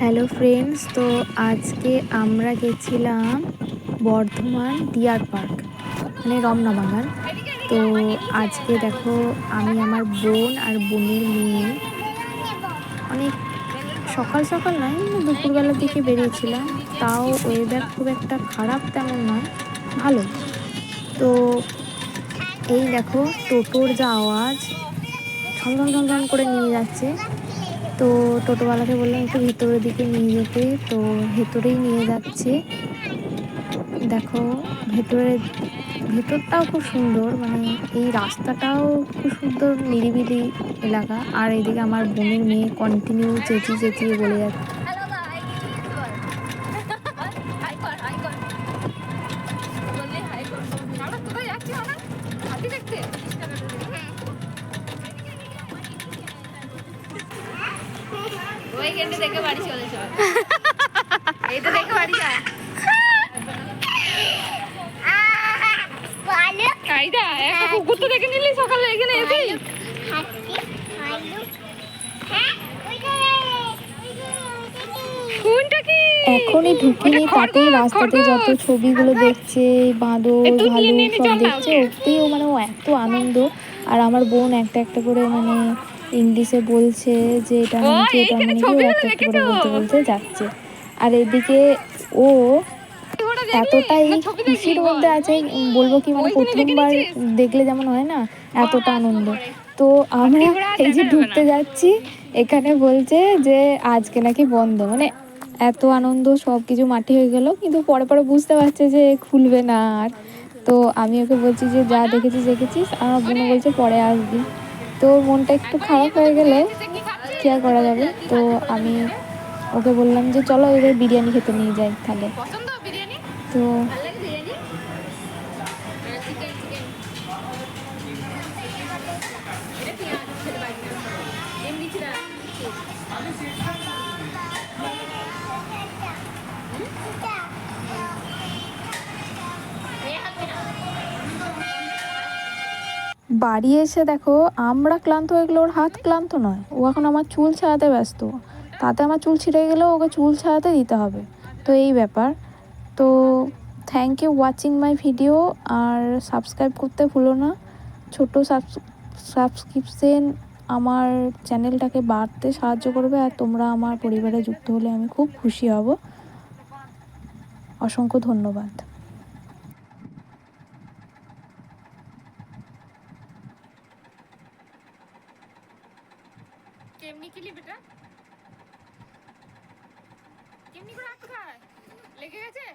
Hello friends, তো আজকে আমরা গেছিলাম বর্ধমান ডিয়ার পার্ক, মানে রমনা বাগান। তো আজকে দেখো, আমি আমার বোন আর বোনের মেয়ে অনেক সকাল সকাল নয়, মানে দুপুরবেলার দিকে বেরিয়েছিলাম। তাও ওয়েদার খুব একটা খারাপ তেমন নয়, ভালো। তো এই দেখো, টোটোর যা আওয়াজ, ঝমঝম ঝমঝম করে নিয়ে যাচ্ছে। তো টোটোওয়ালাকে বললাম একটু ভেতরের দিকে নিয়ে যেতে, তো ভেতরেই নিয়ে যাচ্ছে। দেখো, ভেতরটাও খুব সুন্দর, মানে এই রাস্তাটাও খুব সুন্দর, নিরিবিলি এলাকা। আর এদিকে আমার বোনের মেয়ে কন্টিনিউ চেঁচিয়ে চেঁচিয়ে বলে যাচ্ছে। দেখে বাড়ি চলে চল, এই তো দেখে বাড়ি যা। কুকুর তো দেখে নিলি সকালে এখানে এসে। এখনই ঢুকিনি, তাতেই রাস্তাতে যত ছবিগুলো দেখছে, বাঁদর ভালুক সব দেখছে, ওতেই ও মানে ও এত আনন্দ। আর আমার বোন একটা একটা করে মানে ইংলিশে বলছে যে এটা মানে কি, ওটা মানে কি, ও একটা একটা করে বলতে বলতে যাচ্ছে। আর এদিকে ও এতটাই খুশির মধ্যে আছে, বলবো কি, মানে প্রথমবার দেখলে যেমন হয় না, এতটা আনন্দ। তো আমরা এই যে ঢুকতে যাচ্ছি, এখানে বলছে যে আজকে নাকি বন্ধ, মানে এত আনন্দ, সব কিছু মাটি হয়ে গেল। কিন্তু পরে পরে বুঝতে পারছে যে খুলবে না আর। তো আমি ওকে বলছি যে যা দেখেছিস দেখেছিস, আমার বোনও বলছে পরে আসবি। তো মনটা একটু খারাপ হয়ে গেল, কি আর করা যাবে। তো আমি ওকে বললাম যে চলো এবার বিরিয়ানি খেতে নিয়ে যাই তাহলে। তো বাড়ি এসে দেখো, আমরা ক্লান্ত হয়ে গেলে ওর হাত ক্লান্ত নয়, ও এখন আমার চুল ছাড়াতে ব্যস্ত। তাতে আমার চুল ছিঁড়ে গেলেও ওকে চুল ছাড়াতে দিতে হবে। তো এই ব্যাপার। তো thank you watching my video, আর সাবস্ক্রাইব করতে ভুলো না। ছোট সাবস্ক্রিপশন আমার চ্যানেলটাকে বাড়তে সাহায্য করবে, আর তোমরা আমার পরিবারে যুক্ত হলে আমি খুব খুশি হব। অসংখ্য ধন্যবাদ। কেমনি কিলি বেটা, কেমনি করে হাত খায়, লেগে গেছে।